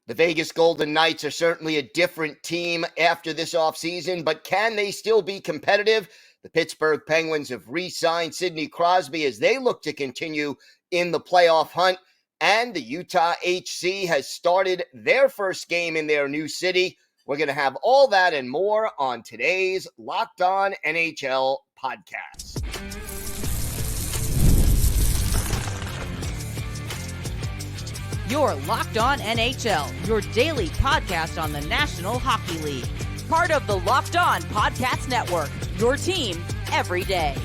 The Vegas Golden Knights are certainly a different team after this offseason, but can they still be competitive? The Pittsburgh Penguins have re-signed Sidney Crosby as they look to continue in the playoff hunt, and the Utah HC has started their first game in their new city. We're going to have all that and more on today's Locked On NHL podcast. You're Locked On NHL, your daily podcast on the National Hockey League. Part of the Locked On Podcast Network, your team every day.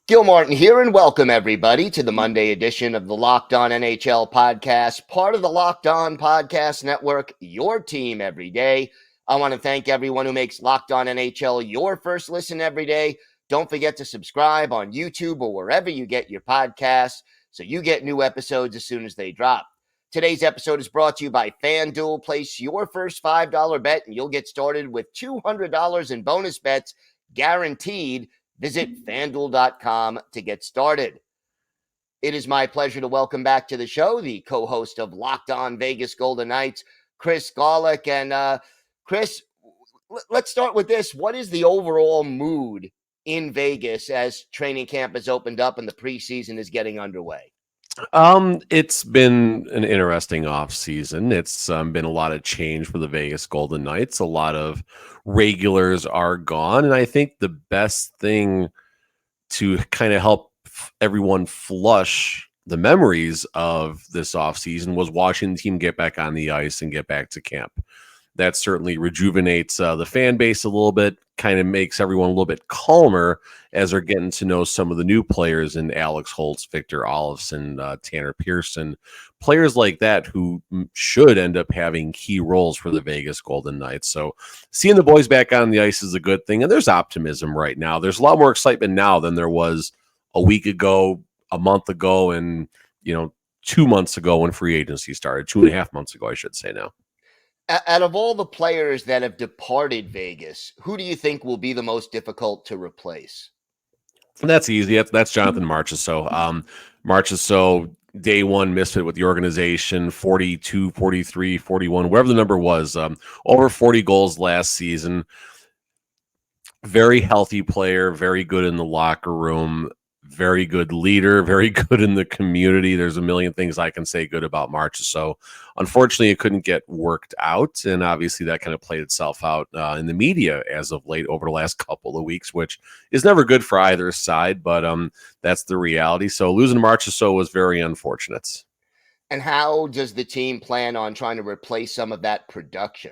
Gil Martin here, and welcome everybody to the Monday edition of the Locked On NHL podcast, part of the Locked On Podcast Network, your team every day. I want to thank everyone who makes Locked On NHL your first listen every day. Don't forget to subscribe on YouTube or wherever you get your podcasts so you get new episodes as soon as they drop. Today's episode is brought to you by FanDuel. Place your first $5 bet and you'll get started with $200 in bonus bets guaranteed. Visit FanDuel.com to get started. It is my pleasure to welcome back to the show the co-host of Locked On Vegas Golden Knights, Chris Gawlik. And Chris, let's start with this. What is the overall mood in Vegas as training camp has opened up and the preseason is getting underway? It's been an interesting offseason. It's been a lot of change for the Vegas Golden Knights. A lot of regulars are gone. And I think the best thing to kind of help everyone flush the memories of this offseason was watching the team get back on the ice and get back to camp. That certainly rejuvenates the fan base a little bit, kind of makes everyone a little bit calmer as they're getting to know some of the new players in Alex Holtz, Victor Olofsson, Tanner Pearson, players like that who should end up having key roles for the Vegas Golden Knights. So seeing the boys back on the ice is a good thing, and there's optimism right now. There's a lot more excitement now than there was a week ago, a month ago, and 2 months ago when free agency started, 2.5 months ago, I should say now. Out of all the players that have departed Vegas, who do you think will be the most difficult to replace? That's easy. That's Jonathan Marchessault. Marchessault, day one misfit with the organization, 42, 43, 41, whatever the number was, over 40 goals last season. Very healthy player, very good in the locker room, very good leader, very good in the community. There's a million things I can say good about Marchessault. Unfortunately, it couldn't get worked out, and obviously that kind of played itself out in the media as of late over the last couple of weeks, which is never good for either side, but that's the reality. So losing Marchessault was very unfortunate. And how does the team plan on trying to replace some of that production?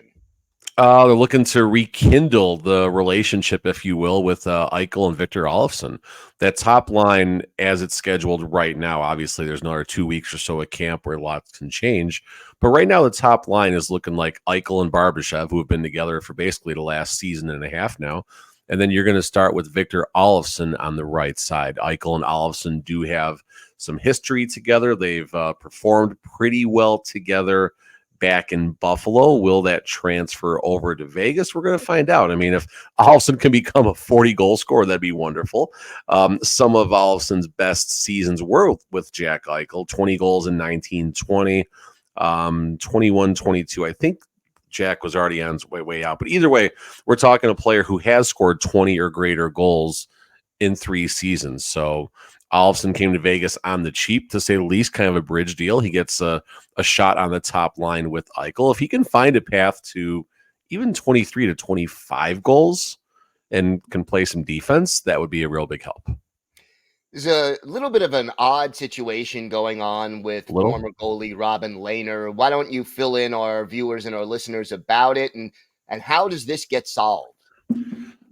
They're looking to rekindle the relationship, if you will, with Eichel and Victor Olofsson. That top line, as it's scheduled right now, obviously there's another 2 weeks or so at camp where lots can change. But right now the top line is looking like Eichel and Barbashev, who have been together for basically the last season and a half now. And then you're going to start with Victor Olofsson on the right side. Eichel and Olofsson do have some history together. They've performed pretty well together back in Buffalo. Will that transfer over to Vegas? We're going to find out. I mean, if Olofsson can become a 40-goal scorer, that'd be wonderful. Some of Olofsson's best seasons were with Jack Eichel, 20 goals in 19-20, 21-22. I think Jack was already on his way out. But either way, we're talking a player who has scored 20 or greater goals in 3 seasons. So Olofsson came to Vegas on the cheap, to say the least, kind of a bridge deal. He gets a shot on the top line with Eichel. If he can find a path to even 23 to 25 goals and can play some defense, that would be a real big help. There's a little bit of an odd situation going on with former goalie Robyn Leano. Why don't you fill in our viewers and our listeners about it, and how does this get solved?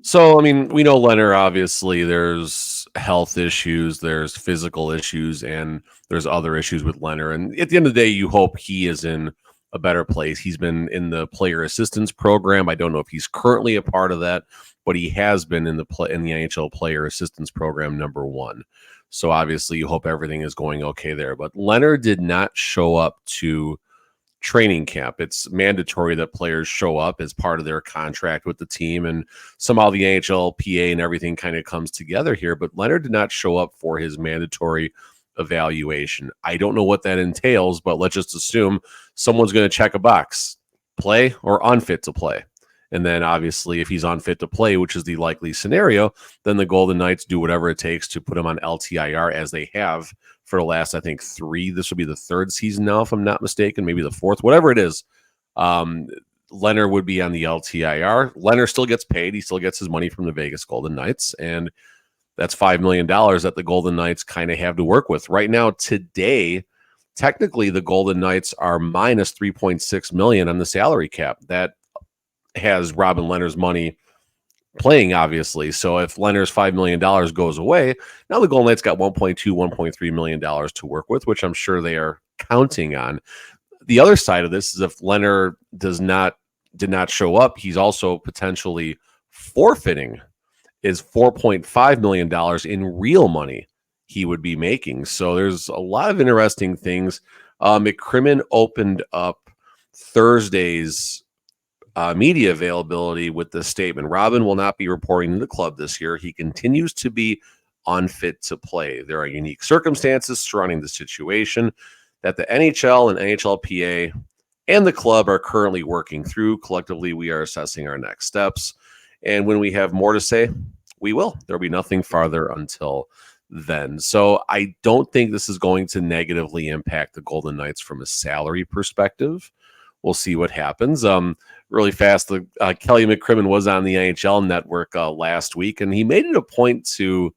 So, I mean, we know Leonard, obviously, there's health issues, there's physical issues, and there's other issues with Leonard. And at the end of the day, you hope he is in a better place. He's been in the player assistance program. I don't know if he's currently a part of that, but he has been in the NHL player assistance program number 1. So obviously you hope everything is going okay there. But Leonard did not show up to training camp. It's mandatory that players show up as part of their contract with the team, and somehow the NHLPA and everything kind of comes together here. But Leonard did not show up for his mandatory evaluation. I don't know what that entails, but let's just assume someone's going to check a box, play or unfit to play. And then obviously if he's unfit to play, which is the likely scenario, then the Golden Knights do whatever it takes to put him on LTIR, as they have for the last, I think, 3. This will be the 3rd season now, if I'm not mistaken, maybe the 4th, whatever it is. Leonard would be on the LTIR. Leonard still gets paid. He still gets his money from the Vegas Golden Knights. And that's $5 million that the Golden Knights kind of have to work with. Right now, today, technically, the Golden Knights are minus $3.6 million on the salary cap. That has Robyn Leonard's money playing, obviously. So if Leonard's $5 million goes away, now the Golden Knights got $1.2, $1.3 million to work with, which I'm sure they are counting on. The other side of this is if Leonard did not show up, he's also potentially forfeiting is $4.5 million in real money he would be making. So there's a lot of interesting things. McCrimmon opened up Thursday's media availability with this statement. Robyn will not be reporting to the club this year. He continues to be unfit to play. There are unique circumstances surrounding the situation that the NHL and NHLPA and the club are currently working through. Collectively, we are assessing our next steps. And when we have more to say, we will. There will be nothing farther until then. So I don't think this is going to negatively impact the Golden Knights from a salary perspective. We'll see what happens. Really fast, Kelly McCrimmon was on the NHL Network last week, and he made it a point to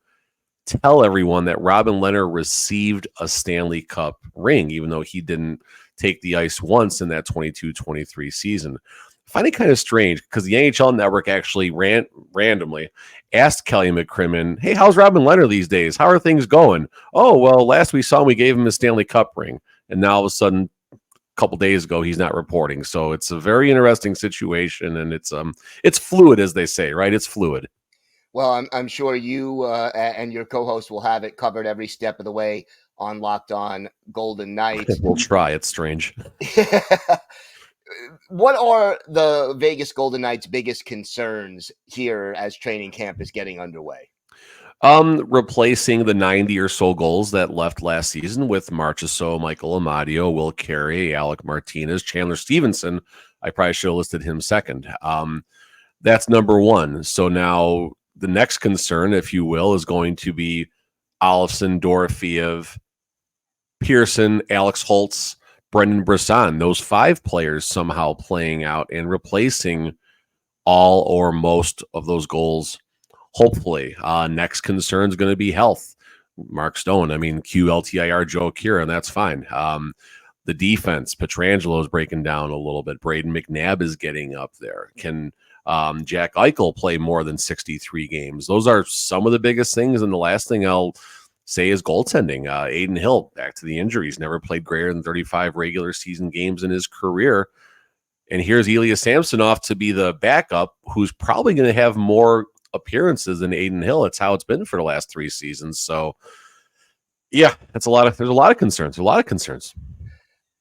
tell everyone that Robyn Leonard received a Stanley Cup ring, even though he didn't take the ice once in that 22-23 season. I find it kind of strange because the NHL Network actually randomly asked Kelly McCrimmon, hey, how's Robyn Leonard these days? How are things going? Oh, well, last we saw him, we gave him a Stanley Cup ring. And now all of a sudden, a couple days ago, he's not reporting. So it's a very interesting situation, and it's fluid, as they say, right? It's fluid. Well, I'm sure you and your co-host will have it covered every step of the way on Locked On Golden Knights. We'll try. It's strange. What are the Vegas Golden Knights' biggest concerns here as training camp is getting underway? Replacing the 90 or so goals that left last season with Marchessault, Michael Amadio, Will Carey, Alec Martinez, Chandler Stevenson. I probably should have listed him second. That's number one. So now the next concern, if you will, is going to be Olofsson, Dorofeev, Pearson, Alex Holtz, Brendan Brisson, those 5 players somehow playing out and replacing all or most of those goals, hopefully. Next concern is going to be health. Mark Stone, QLTIR Joe Kieran, that's fine. The defense, Pietrangelo is breaking down a little bit. Braden McNabb is getting up there. Can Jack Eichel play more than 63 games? Those are some of the biggest things. And the last thing I'll say is goaltending. Adin Hill, back to the injuries, never played greater than 35 regular season games in his career. And here's Ilya Samsonov to be the backup, who's probably going to have more appearances than Adin Hill. It's how it's been for the last 3 seasons. So, yeah, there's a lot of concerns.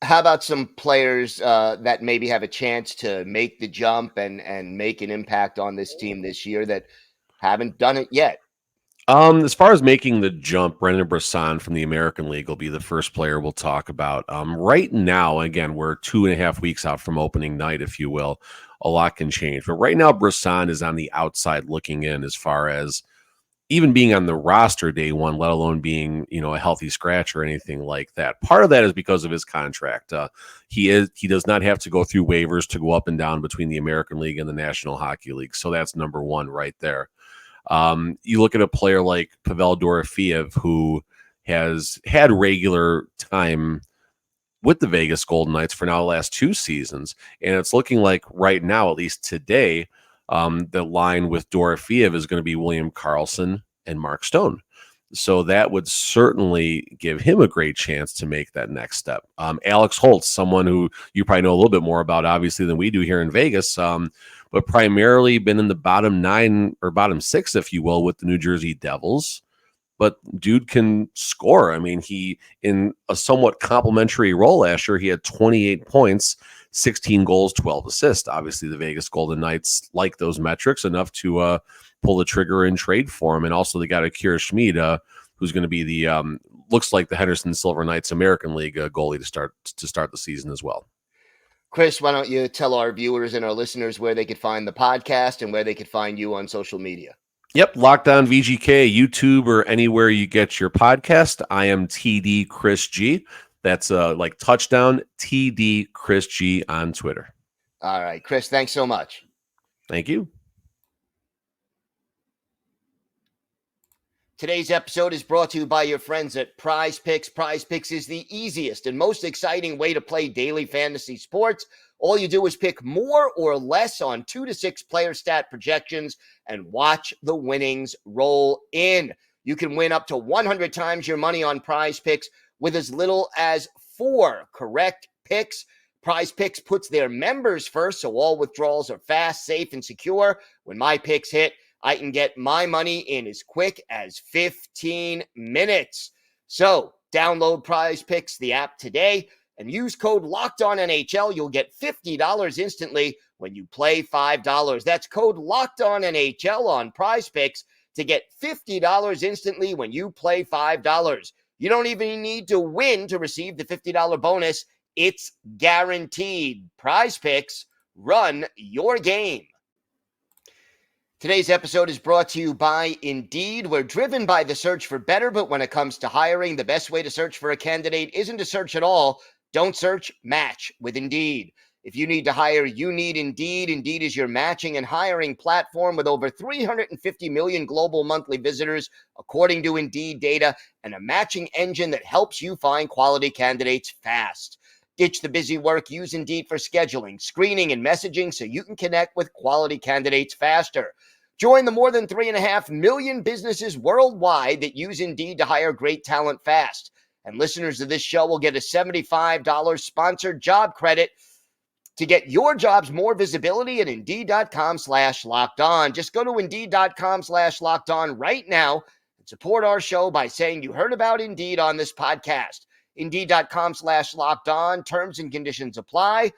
How about some players that maybe have a chance to make the jump and make an impact on this team this year that haven't done it yet? As far as making the jump, Brendan Brisson from the American League will be the first player we'll talk about. Right now, again, we're 2.5 weeks out from opening night, if you will. A lot can change. But right now, Brisson is on the outside looking in as far as even being on the roster day one, let alone being, a healthy scratch or anything like that. Part of that is because of his contract. He does not have to go through waivers to go up and down between the American League and the National Hockey League. So that's number one right there. You look at a player like Pavel Dorofeev, who has had regular time with the Vegas Golden Knights for now the last 2 seasons. And it's looking like right now, at least today, the line with Dorofeev is going to be William Karlsson and Mark Stone. So that would certainly give him a great chance to make that next step. Alex Holtz, someone who you probably know a little bit more about, obviously, than we do here in Vegas, but primarily been in the bottom 9 or bottom 6, if you will, with the New Jersey Devils. But dude can score. He, in a somewhat complimentary role last year, he had 28 points, 16 goals, 12 assists. Obviously, the Vegas Golden Knights like those metrics enough to pull the trigger and trade for him. And also they got Akira Schmid, who's going to be the looks like the Henderson Silver Knights American League goalie to start the season as well. Chris, why don't you tell our viewers and our listeners where they could find the podcast and where they could find you on social media? Yep, Lockdown VGK, YouTube, or anywhere you get your podcast. I am TD Chris G. That's like touchdown TD Chris G on Twitter. All right, Chris, thanks so much. Thank you. Today's episode is brought to you by your friends at Prize Picks. Prize Picks is the easiest and most exciting way to play daily fantasy sports. All you do is pick more or less on 2 to 6 player stat projections and watch the winnings roll in. You can win up to 100 times your money on Prize Picks with as little as 4 correct picks. Prize Picks puts their members first, so all withdrawals are fast, safe, and secure. When my picks hit, I can get my money in as quick as 15 minutes. So download Prize Picks, the app, today and use code LOCKEDONNHL. You'll get $50 instantly when you play $5. That's code LOCKEDONNHL on Prize Picks to get $50 instantly when you play $5. You don't even need to win to receive the $50 bonus. It's guaranteed. Prize Picks, run your game. Today's episode is brought to you by Indeed. We're driven by the search for better, but when it comes to hiring, the best way to search for a candidate isn't to search at all. Don't search, match with Indeed. If you need to hire, you need Indeed. Indeed is your matching and hiring platform with over 350 million global monthly visitors, according to Indeed data, and a matching engine that helps you find quality candidates fast. Ditch the busy work. Use Indeed for scheduling, screening, and messaging so you can connect with quality candidates faster. Join the more than 3.5 million businesses worldwide that use Indeed to hire great talent fast. And listeners of this show will get a $75 sponsored job credit to get your jobs more visibility at Indeed.com/lockedon. Just go to Indeed.com/lockedon right now and support our show by saying you heard about Indeed on this podcast. Indeed.com/lockedon. Terms and conditions apply.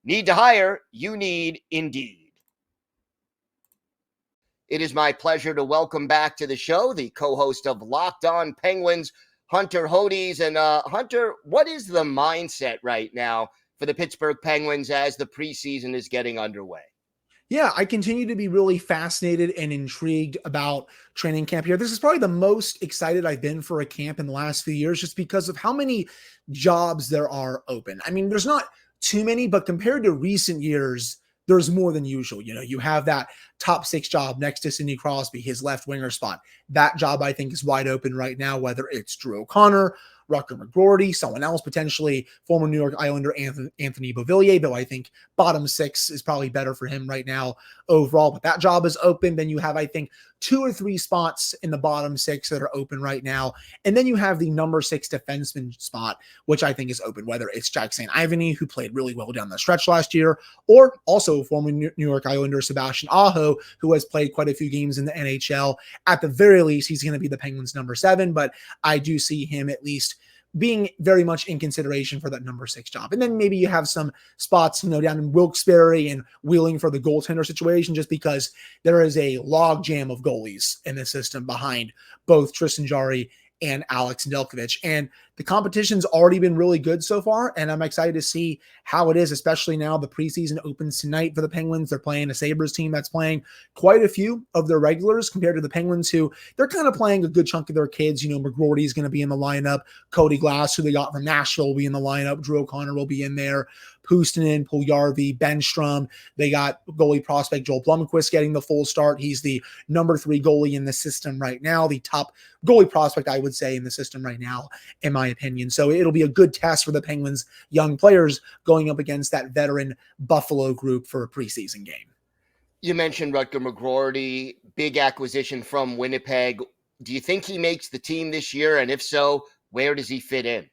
Need to hire? You need Indeed. It is my pleasure to welcome back to the show the co-host of Locked On Penguins, Hunter Hodies. And Hunter, what is the mindset right now for the Pittsburgh Penguins as the preseason is getting underway? Yeah, I continue to be really fascinated and intrigued about training camp here. This is probably the most excited I've been for a camp in the last few years just because of how many jobs there are open. I mean, there's not too many, but compared to recent years, there's more than usual. You know, you have that top 6 job next to Sidney Crosby, his left winger spot. That job, I think, is wide open right now, whether it's Drew O'Connor, Rutger McGroarty, someone else potentially, former New York Islander Anthony Beauvillier, though I think bottom 6 is probably better for him right now overall. But that job is open. Then you have, I think, 2 or 3 spots in the bottom 6 that are open right now. And then you have the number 6 defenseman spot, which I think is open, whether it's Jack St. Ivany, who played really well down the stretch last year, or also former New York Islander Sebastian Aho, who has played quite a few games in the NHL. At the very least, he's going to be the Penguins' number 7, but I do see him at least being very much in consideration for that number 6 job. And then maybe you have some spots, you know, down in Wilkes-Barre and Wheeling for the goaltender situation, just because there is a log jam of goalies in the system behind both Tristan Jarry and Alex Nedeljkovic. And the competition's already been really good so far, and I'm excited to see how it is, especially now the preseason opens tonight for the Penguins. They're playing a Sabres team that's playing quite a few of their regulars compared to the Penguins, who they're kind of playing a good chunk of their kids. You know, McGroarty is going to be in the lineup. Cody Glass, who they got from Nashville, will be in the lineup. Drew O'Connor will be in there. Puustinen, Puljujarvi, Benstrom. They got goalie prospect Joel Blomqvist getting the full start. He's the number 3 goalie in the system right now, the top goalie prospect, I would say, in the system right now, in my opinion. So it'll be a good test for the Penguins' young players going up against that veteran Buffalo group for a preseason game. You mentioned Rutger McGroarty, big acquisition from Winnipeg. Do you think he makes the team this year? And if so, where does he fit in?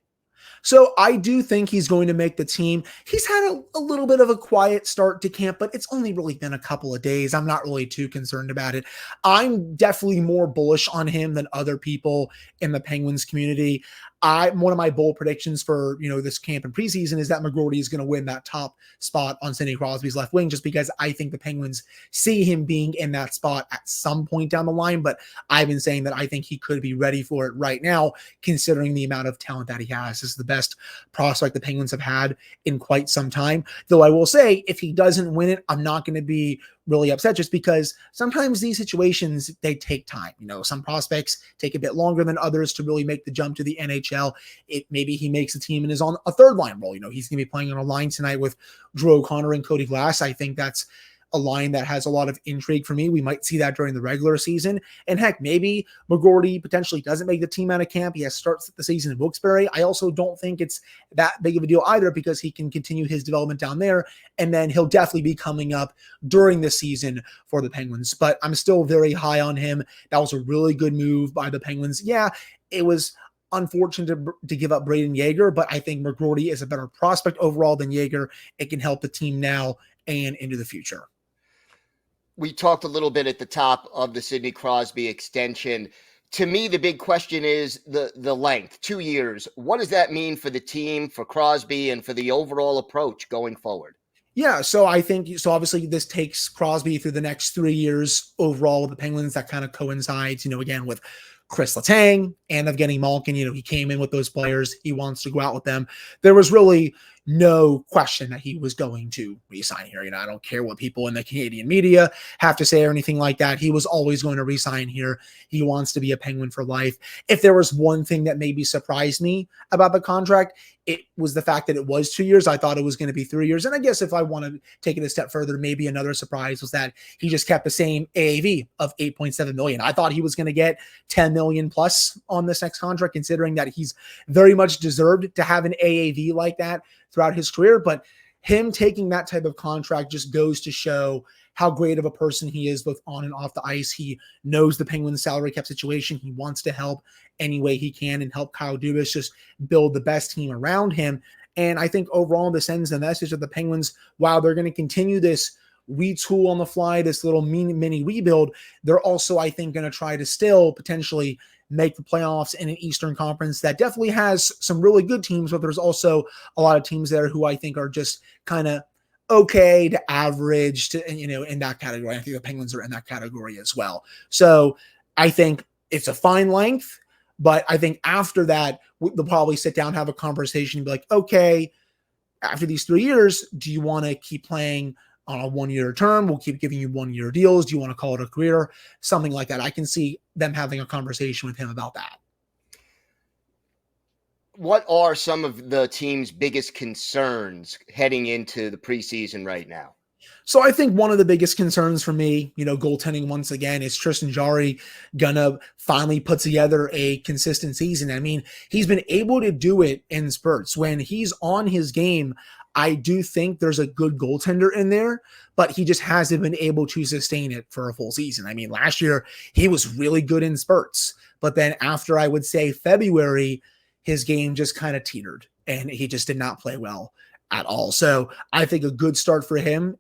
So I do think he's going to make the team. He's had a little bit of a quiet start to camp, but it's only really been a couple of days. I'm not really too concerned about it. I'm definitely more bullish on him than other people in the Penguins community. One of my bold predictions for this camp and preseason is that McGroarty is going to win that top spot on Sidney Crosby's left wing, just because I think the Penguins see him being in that spot at some point down the line. But I've been saying that I think he could be ready for it right now, considering the amount of talent that he has. This is the best prospect the Penguins have had in quite some time. Though I will say, if he doesn't win it, I'm not going to be really upset, just because sometimes these situations, they take time. Some prospects take a bit longer than others to really make the jump to the NHL. Maybe he makes the team and is on a third line role. He's going to be playing on a line tonight with Drew O'Connor and Cody Glass. I think that's a line that has a lot of intrigue for me. We might see that during the regular season. And heck, maybe McGroarty potentially doesn't make the team out of camp. He starts the season in Wilkes-Barre. I also don't think it's that big of a deal either, because he can continue his development down there, and then he'll definitely be coming up during the season for the Penguins. But I'm still very high on him. That was a really good move by the Penguins. Yeah, it was unfortunate to give up Braden Yeager, but I think McGroarty is a better prospect overall than Yeager. It can help the team now and into the future. We talked a little bit at the top of the Sidney Crosby extension. To me, the big question is the length, 2 years. What does that mean for the team, for Crosby, and for the overall approach going forward? Yeah, so I think, obviously this takes Crosby through the next 3 years overall with the Penguins. That kind of coincides, again, with Chris Letang and of getting Malkin. He came in with those players. He wants to go out with them. There was really no question that he was going to re-sign here. I don't care what people in the Canadian media have to say or anything like that. He was always going to re-sign here. He wants to be a Penguin for life. If there was one thing that maybe surprised me about the contract, it was the fact that it was 2 years. I thought it was going to be 3 years. And I guess if I want to take it a step further, maybe another surprise was that he just kept the same AAV of $8.7 million. I thought he was going to get $10 million plus on this next contract, considering that he's very much deserved to have an AAV like that throughout his career. But him taking that type of contract just goes to show how great of a person he is, both on and off the ice. He knows the Penguins salary cap situation. He wants to help any way he can and help Kyle Dubas just build the best team around him. And I think overall this sends the message that the Penguins, while they're going to continue this retool on the fly, this little mini rebuild, they're also, I think, going to try to still potentially make the playoffs in an Eastern Conference that definitely has some really good teams, but there's also a lot of teams there who I think are just kind of okay to average to, in that category. I think the Penguins are in that category as well. So I think it's a fine length, but I think after that, they'll probably sit down, have a conversation and be like, okay, after these 3 years, do you want to keep playing on a 1 year term? We'll keep giving you 1 year deals. Do you want to call it a career? Something like that. I can see them having a conversation with him about that. What are some of the team's biggest concerns heading into the preseason right now? So I think one of the biggest concerns for me, goaltending once again, is Tristan Jarry gonna finally put together a consistent season. I mean, he's been able to do it in spurts. When he's on his game, I do think there's a good goaltender in there, but he just hasn't been able to sustain it for a full season. I mean, last year he was really good in spurts, but then after, I would say, February, his game just kind of teetered and he just did not play well at all. So I think a good start for him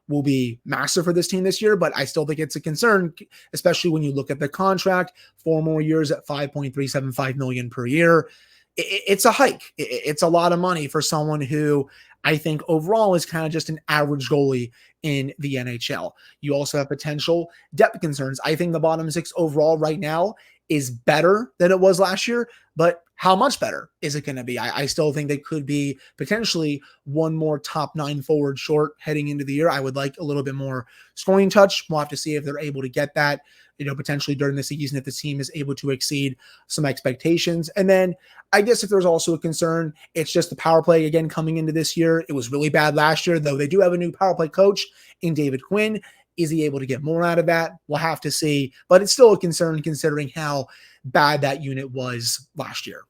will be massive for this team this year, but I still think it's a concern, especially when you look at the contract, 4 more years at $5.375 million per year. It's a hike. It's a lot of money for someone who I think overall is kind of just an average goalie in the NHL. You also have potential depth concerns. I think the bottom 6 overall right now is better than it was last year, but how much better is it going to be? I still think they could be potentially one more top 9 forward short heading into the year. I would like a little bit more scoring touch. We'll have to see if they're able to get that, potentially during the season, if the team is able to exceed some expectations. And then I guess if there's also a concern, it's just the power play again coming into this year. It was really bad last year, though they do have a new power play coach in David Quinn. Is he able to get more out of that? We'll have to see, but it's still a concern considering how bad that unit was last year.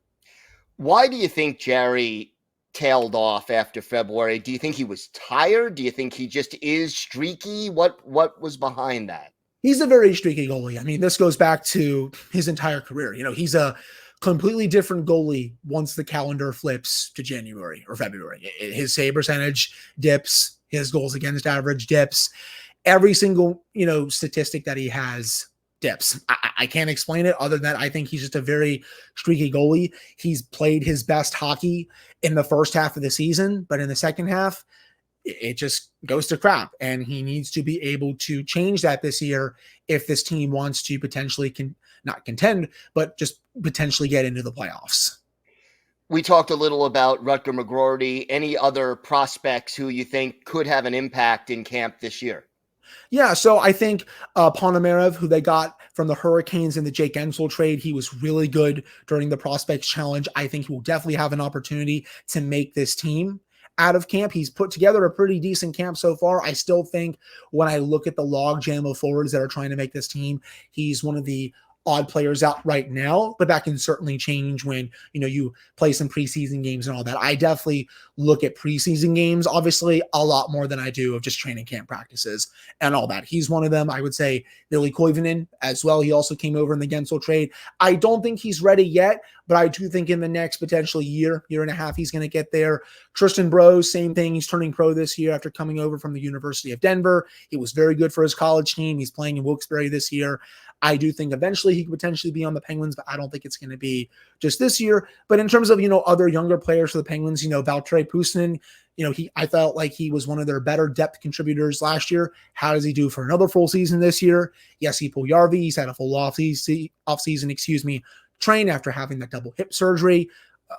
Why do you think Jarry tailed off after February? Do you think he was tired? Do you think he just is streaky? What was behind that? He's a very streaky goalie. I mean, this goes back to his entire career. He's a completely different goalie once the calendar flips to January or February. His save percentage dips, his goals against average dips, every single, statistic that he has dips. I can't explain it other than I think he's just a very streaky goalie. He's played his best hockey in the first half of the season, but in the second half, it just goes to crap. And he needs to be able to change that this year if this team wants to potentially not contend, but just potentially get into the playoffs. We talked a little about Rutger McGroarty. Any other prospects who you think could have an impact in camp this year? Yeah, so I think Ponomarev, who they got from the Hurricanes in the Jake Ensel trade, he was really good during the Prospects Challenge. I think he will definitely have an opportunity to make this team out of camp. He's put together a pretty decent camp so far. I still think when I look at the logjam of forwards that are trying to make this team, he's one of the odd players out right now, but that can certainly change when, you play some preseason games and all that. I definitely look at preseason games, obviously, a lot more than I do of just training camp practices and all that. He's one of them. I would say Billy Koivunen as well. He also came over in the Gensel trade. I don't think he's ready yet, but I do think in the next potentially year and a half, he's going to get there. Tristan Brose, same thing. He's turning pro this year after coming over from the University of Denver. He was very good for his college team. He's playing in Wilkes-Barre this year. I do think eventually he could potentially be on the Penguins, but I don't think it's going to be just this year. But in terms of, other younger players for the Penguins, Valtteri Puustinen, I felt like he was one of their better depth contributors last year. How does he do for another full season this year? Jesse Puljärvi, he's had a full offseason, train after having that double hip surgery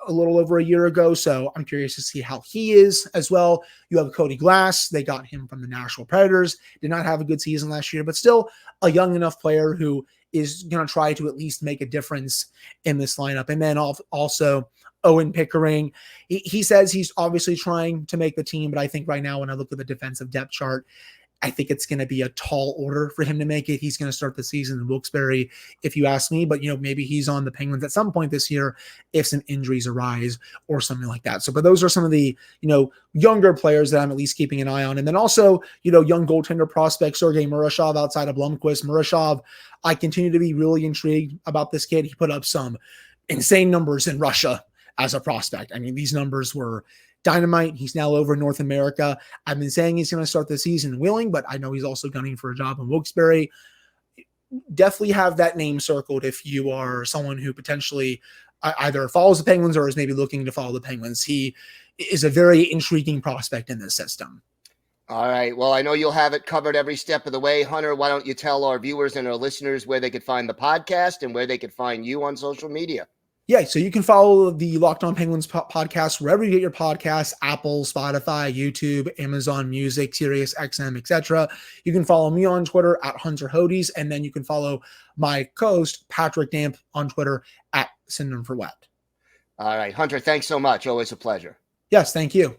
a little over a year ago. So I'm curious to see how he is as well. You have Cody Glass. They got him from the Nashville Predators. Did not have a good season last year, but still a young enough player who is going to try to at least make a difference in this lineup. And then also Owen Pickering. He says he's obviously trying to make the team, but I think right now when I look at the defensive depth chart, I think it's going to be a tall order for him to make it. He's going to start the season in Wilkes-Barre, if you ask me. But, maybe he's on the Penguins at some point this year if some injuries arise or something like that. So, but those are some of the, younger players that I'm at least keeping an eye on. And then also, young goaltender prospect Sergei Murashov outside of Blomqvist. Murashov, I continue to be really intrigued about this kid. He put up some insane numbers in Russia as a prospect. I mean, these numbers were dynamite. He's now over in North America. I've been saying he's going to start the season in Wheeling, but I know he's also gunning for a job in Wilkes-Barre. Definitely have that name circled if you are someone who potentially either follows the Penguins or is maybe looking to follow the Penguins. He is a very intriguing prospect in this system. All right. Well, I know you'll have it covered every step of the way. Hunter, why don't you tell our viewers and our listeners where they could find the podcast and where they could find you on social media? Yeah, so you can follow the Locked On Penguins podcast wherever you get your podcasts, Apple, Spotify, YouTube, Amazon Music, Sirius XM, etc. You can follow me on Twitter at Hunter Hodies, and then you can follow my co-host, Patrick Damp, on Twitter at Synonym for Wet. All right, Hunter, thanks so much. Always a pleasure. Yes, thank you.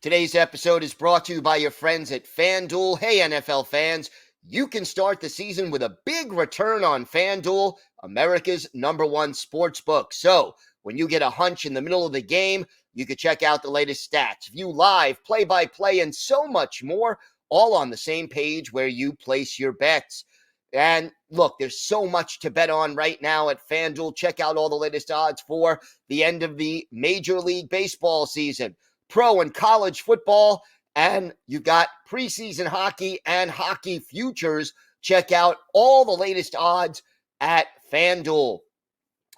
Today's episode is brought to you by your friends at FanDuel. Hey, NFL fans. You can start the season with a big return on FanDuel, America's #1 sports book. So when you get a hunch in the middle of the game, you can check out the latest stats, view live, play-by-play, and so much more, all on the same page where you place your bets. And look, there's so much to bet on right now at FanDuel. Check out all the latest odds for the end of the Major League Baseball season, pro and college football, and you got preseason hockey and hockey futures. Check out all the latest odds at FanDuel.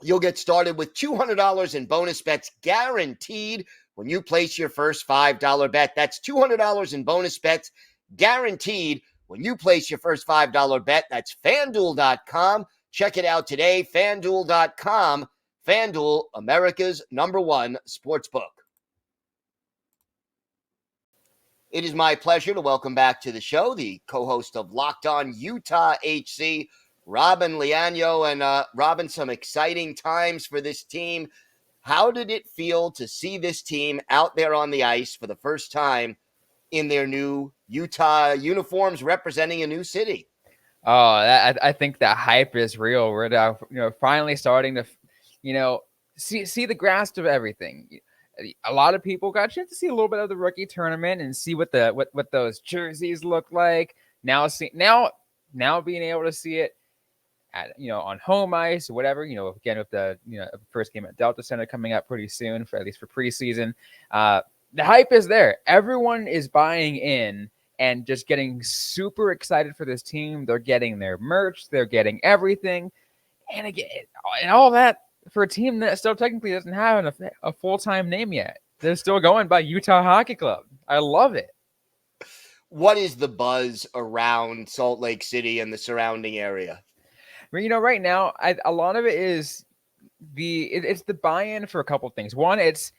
You'll get started with $200 in bonus bets guaranteed when you place your first $5 bet. That's $200 in bonus bets guaranteed when you place your first $5 bet. That's FanDuel.com. Check it out today, FanDuel.com. FanDuel, America's #1 sportsbook. It is my pleasure to welcome back to the show the co-host of Locked On Utah HC, Robyn Leano. And Robyn, some exciting times for this team. How did it feel to see this team out there on the ice for the first time in their new Utah uniforms representing a new city? Oh, I think the hype is real. We're now, finally starting to, see the grasp of everything. A lot of people got a chance to see a little bit of the rookie tournament and see what those jerseys look like. Now being able to see it at, on home ice, whatever, again, with the, first game at Delta Center coming up pretty soon, for at least for preseason. The hype is there. Everyone is buying in and just getting super excited for this team. They're getting their merch. They're getting everything. And again, and all that for a team that still technically doesn't have a full-time name yet. They're still going by Utah Hockey Club. I love it. What is the buzz around Salt Lake City and the surrounding area? Right now, a lot of it is it's the buy-in for a couple of things. One, it's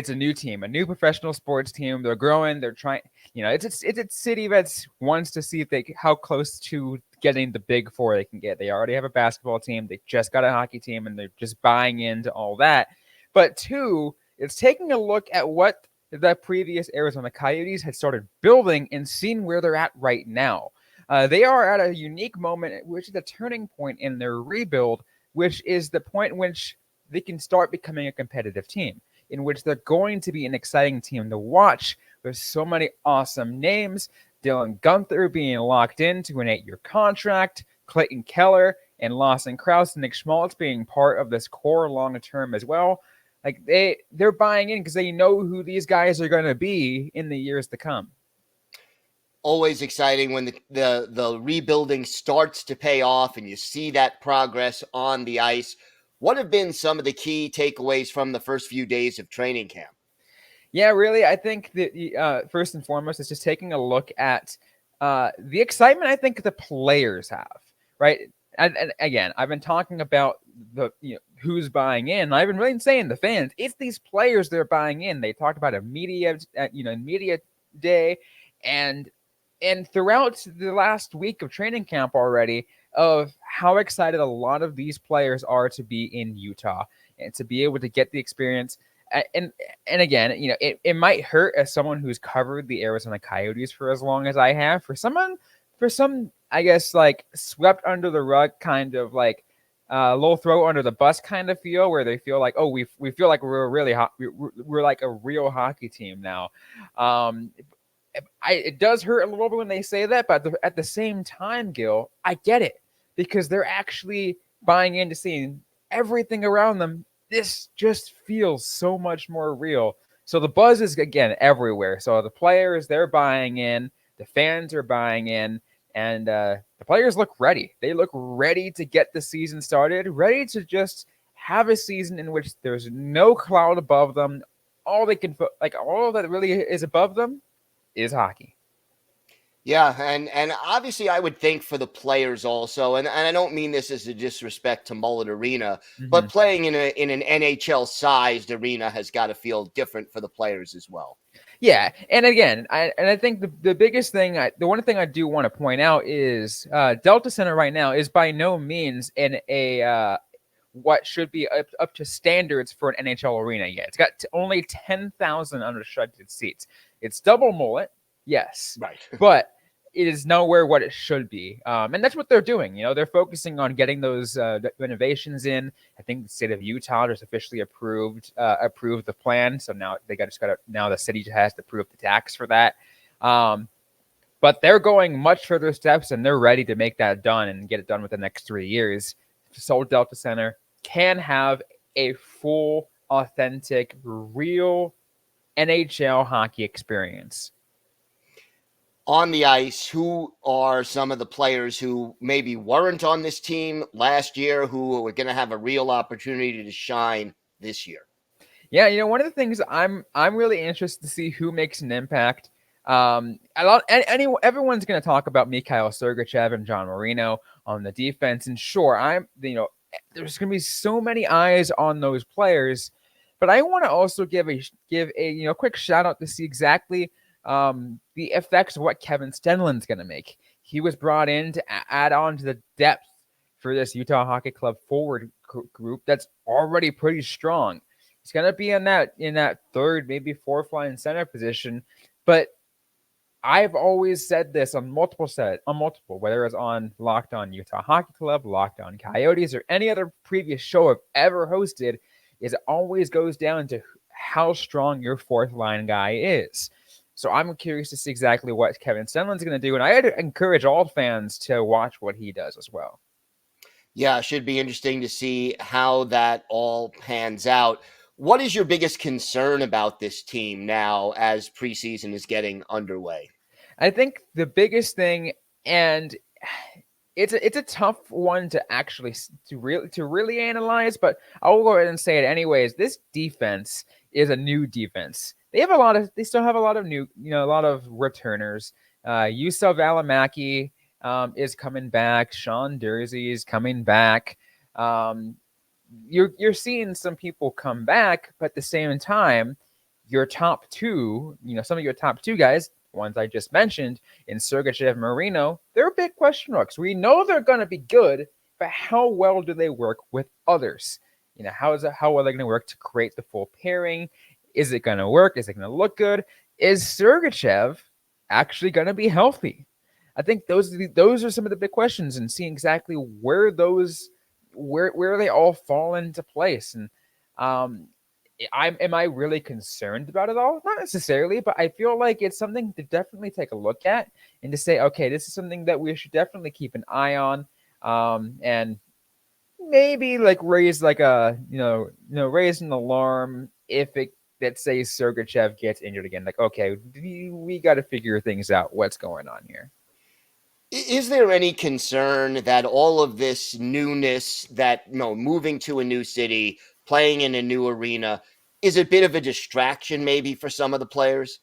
a new team, a new professional sports team. They're growing. They're trying. It's a city that wants to see how close to getting the Big Four they can get. They already have a basketball team. They just got a hockey team, and they're just buying into all that. But two, it's taking a look at what the previous Arizona Coyotes had started building and seeing where they're at right now. They are at a unique moment, which is a turning point in their rebuild, which is the point in which they can start becoming a competitive team, in which they're going to be an exciting team to watch. There's so many awesome names. Dylan Gunther being locked into an 8-year contract, Clayton Keller and Lawson Krause and Nick Schmaltz being part of this core long term as well. Like they're buying in because they know who these guys are going to be in the years to come. Always exciting when the rebuilding starts to pay off and you see that progress on the ice. What have been some of the key takeaways from the first few days of training camp? Yeah, really, I think that first and foremost is just taking a look at the excitement I think the players have, right? And again, I've been talking about the who's buying in. I've been really saying the fans. It's these players they're buying in. They talked about a media day, and throughout the last week of training camp already, of how excited a lot of these players are to be in Utah and to be able to get the experience. And again, it might hurt as someone who's covered the Arizona Coyotes for as long as I have. For some, I guess, like swept under the rug, kind of like little throw under the bus kind of feel, where they feel like, oh, we feel like we're really hot. We're like a real hockey team now. It does hurt a little bit when they say that, but at the same time, Gil, I get it, because they're actually buying into seeing everything around them. This just feels so much more real. So the buzz is, again, everywhere. So the players, they're buying in, the fans are buying in, and the players look ready. They look ready to get the season started, ready to just have a season in which there's no cloud above them. All that really is above them is hockey. Yeah, and obviously I would think for the players also, and I don't mean this as a disrespect to Mullet Arena, but playing in an NHL-sized arena has got to feel different for the players as well. Yeah, and again, I think the biggest thing, the one thing I do want to point out is Delta Center right now is by no means in a what should be up to standards for an NHL arena yet. It's got only 10,000 unrestricted seats. It's double Mullet, yes, right, but it is nowhere what it should be. And that's what they're doing. They're focusing on getting those renovations in. I think the state of Utah just officially approved the plan. So now now the city has to approve the tax for that. But they're going much further steps, and they're ready to make that done and get it done within the next 3 years. So Delta Center can have a full, authentic, real NHL hockey experience. On the ice, who are some of the players who maybe weren't on this team last year who are going to have a real opportunity to shine this year? Yeah, one of the things I'm really interested to see who makes an impact. Everyone's going to talk about Mikhail Sergachev and John Marino on the defense, and sure, there's going to be so many eyes on those players, but I want to also give a quick shout out to see exactly the effects of what Kevin Stenlund's going to make. He was brought in to add on to the depth for this Utah Hockey Club forward group that's already pretty strong. He's going to be in that third, maybe fourth line center position, but I've always said this on multiple, whether it's on Locked On Utah Hockey Club, Locked On Coyotes, or any other previous show I've ever hosted, is it always goes down to how strong your fourth line guy is. So I'm curious to see exactly what Kevin Stenlund's going to do, and I encourage all fans to watch what he does as well. Yeah, it should be interesting to see how that all pans out. What is your biggest concern about this team now as preseason is getting underway? I think the biggest thing, and it's a tough one to actually to really analyze, but I'll go ahead and say it anyways. This defense is a new defense. They still have a lot of a lot of returners. Yusuf Alamaki is coming back. Sean Dursey is coming back. You're seeing some people come back, but at the same time, your top two, some of your top two guys, ones I just mentioned, in Sergachev and Marino, they're big question marks. We know they're going to be good, but how well do they work with others? How well are they going to work to create the full pairing? Is it going to work? Is it going to look good? Is Sergachev actually going to be healthy? I think those are some of the big questions, and seeing exactly where they all fall into place. And am I really concerned about it all? Not necessarily, but I feel like it's something to definitely take a look at and to say, okay, this is something that we should definitely keep an eye on, and maybe raise raise an alarm if let's say Sergachev gets injured again. Like, okay, we got to figure things out. What's going on here? Is there any concern that all of this newness, that moving to a new city, playing in a new arena, is a bit of a distraction maybe for some of the players?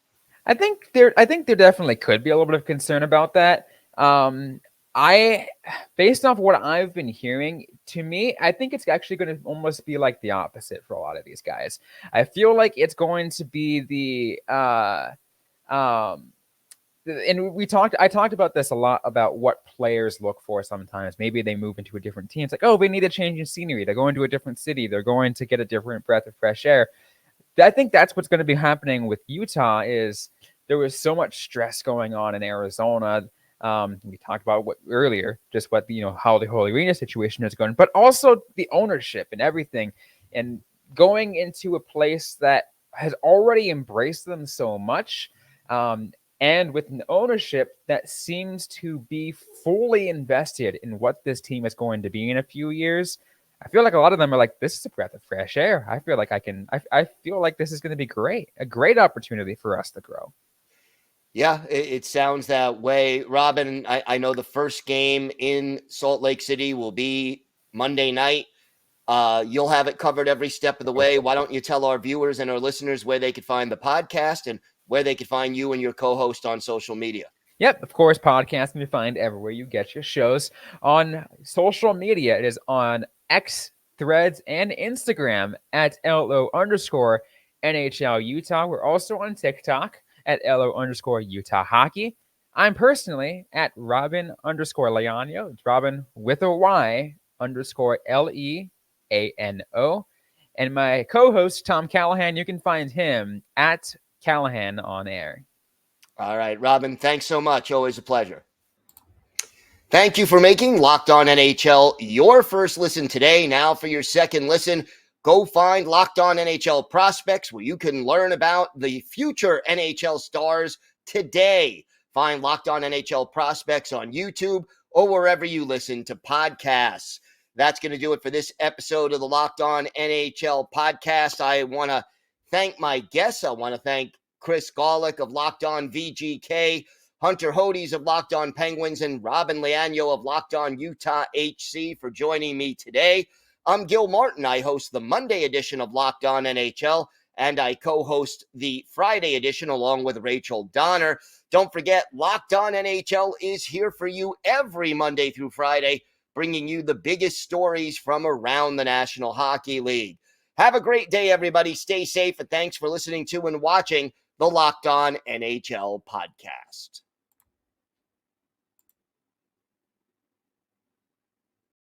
I think there definitely could be a little bit of concern about that. Based off what I've been hearing, to me, I think it's actually going to almost be like the opposite for a lot of these guys. I feel like it's going to be and I talked about this a lot, about what players look for sometimes. Maybe they move into a different team. It's like, oh, they need a change in scenery. They're going to a different city. They're going to get a different breath of fresh air. I think that's what's going to be happening with Utah. Is there was so much stress going on in Arizona. We talked about earlier, just what how the whole arena situation is going, but also the ownership and everything, and going into a place that has already embraced them so much. And with an ownership that seems to be fully invested in what this team is going to be in a few years, I feel like a lot of them are like, this is a breath of fresh air. I feel like I feel like this is going to be great. A great opportunity for us to grow. Yeah, it sounds that way. Robyn, I know the first game in Salt Lake City will be Monday night. You'll have it covered every step of the way. Why don't you tell our viewers and our listeners where they could find the podcast and where they could find you and your co-host on social media? Yep, of course, podcast can be found everywhere you get your shows. On social media, it is on X, Threads, and Instagram at LO_NHL Utah. We're also on TikTok at LO_Utah Hockey. I'm personally at Robyn_Leano. It's Robyn with a Y _LEANO. And my co-host, Tom Callahan, you can find him at Callahan on air. All right, Robyn, thanks so much. Always a pleasure. Thank you for making Locked On NHL your first listen today. Now for your second listen, go find Locked On NHL Prospects, where you can learn about the future NHL stars today. Find Locked On NHL Prospects on YouTube or wherever you listen to podcasts. That's going to do it for this episode of the Locked On NHL podcast. I want to thank my guests. I want to thank Chris Gawlik of Locked On VGK, Hunter Hodies of Locked On Penguins, and Robyn Leano of Locked On Utah HC for joining me today. I'm Gil Martin. I host the Monday edition of Locked On NHL, and I co-host the Friday edition along with Rachel Donner. Don't forget, Locked On NHL is here for you every Monday through Friday, bringing you the biggest stories from around the National Hockey League. Have a great day, everybody. Stay safe, and thanks for listening to and watching the Locked On NHL podcast.